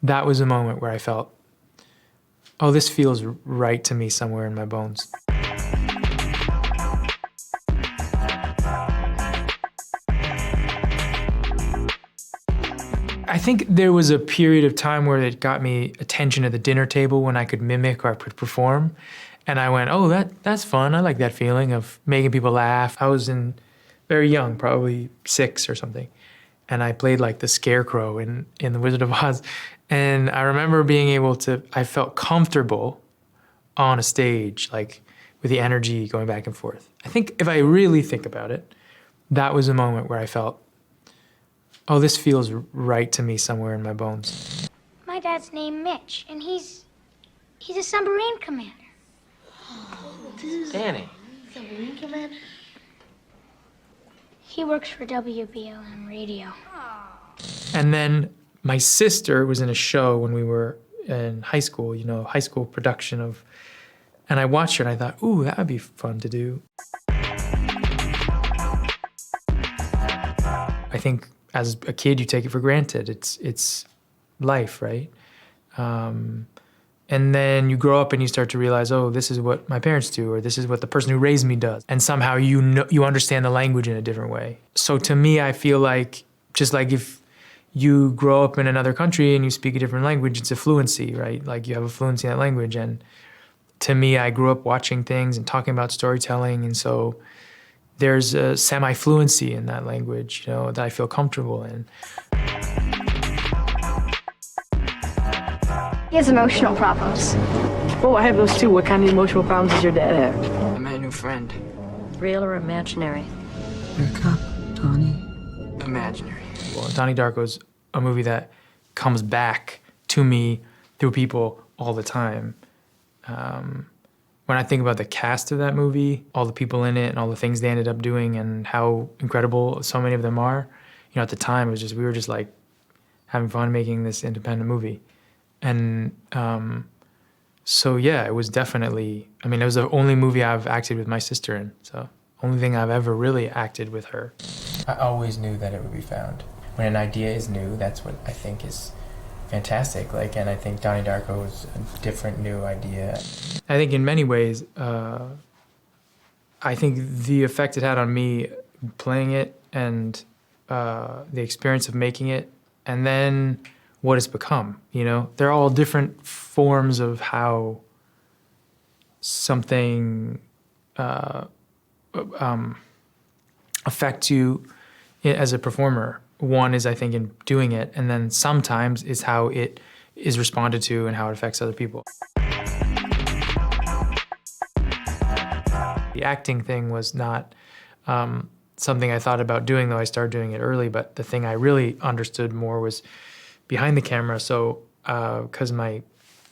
that was a moment where I felt, oh, this feels right to me somewhere in my bones. I think there was a period of time where it got me attention at the dinner table when I could mimic or I could perform. And I went, oh, that's fun. I like that feeling of making people laugh. I was very young, probably 6 or something. And I played like the scarecrow in The Wizard of Oz. And I remember being able to, I felt comfortable on a stage, like with the energy going back and forth. I think if I really think about it, that was a moment where I felt, oh, this feels right to me somewhere in my bones. My dad's named Mitch, and he's a submarine commander. Danny. Submarine commander? He works for WBLM radio. And then my sister was in a show when we were in high school, you know, high school production of, and I watched her and I thought, ooh, that would be fun to do. I think as a kid, you take it for granted. It's life, right? And then you grow up and you start to realize, oh, this is what my parents do, or this is what the person who raised me does. And somehow you understand the language in a different way. So to me, I feel like, just like if you grow up in another country and you speak a different language, it's a fluency, right? Like you have a fluency in that language. And to me, I grew up watching things and talking about storytelling. And so there's a semi-fluency in that language, you know, that I feel comfortable in. He has emotional problems. Oh, I have those too. What kind of emotional problems does your dad have? I met a new friend. Real or imaginary? You're a cop, Donnie. Imaginary. Well, Donnie Darko is a movie that comes back to me through people all the time. When I think about the cast of that movie, all the people in it and all the things they ended up doing and how incredible so many of them are, you know, at the time, we were just like having fun making this independent movie. And so yeah, it was definitely, I mean, it was the only movie I've acted with my sister in, so only thing I've ever really acted with her. I always knew that it would be found. When an idea is new, that's what I think is fantastic. Like, and I think Donnie Darko is a different new idea. I think in many ways, I think the effect it had on me playing it and the experience of making it, and then what it's become, you know? They're all different forms of how something affects you as a performer. One is, I think, in doing it, and then sometimes is how it is responded to and how it affects other people. The acting thing was not something I thought about doing, though I started doing it early, but the thing I really understood more was behind the camera. So, because my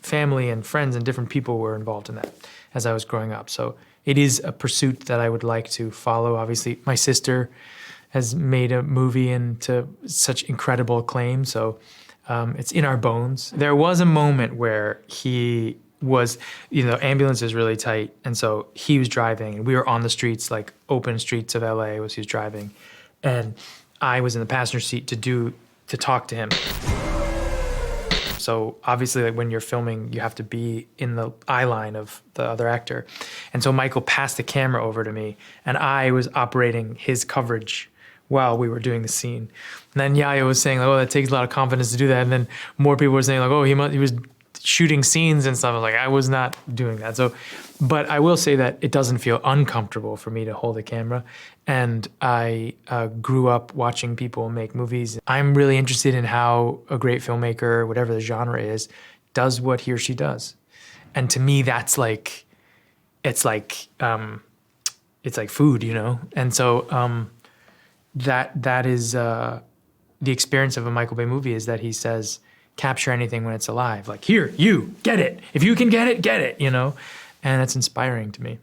family and friends and different people were involved in that as I was growing up. So it is a pursuit that I would like to follow. Obviously, my sister has made a movie and to such incredible acclaim, so it's in our bones. There was a moment where he was, you know, ambulance is really tight, and so he was driving, and we were on the streets, like open streets of LA was he was driving, and I was in the passenger seat to talk to him. So obviously, like when you're filming, you have to be in the eye line of the other actor. And so Michael passed the camera over to me, and I was operating his coverage while we were doing the scene. And then Yaya was saying, like, oh, that takes a lot of confidence to do that. And then more people were saying, like, oh, he was shooting scenes and stuff. I was like, I was not doing that. So, but I will say that it doesn't feel uncomfortable for me to hold a camera. And I grew up watching people make movies. I'm really interested in how a great filmmaker, whatever the genre is, does what he or she does. And to me, that's like, it's like food, you know? And so that is the experience of a Michael Bay movie, is that he says, capture anything when it's alive. Like, here, you, get it. If you can get it, you know? And it's inspiring to me.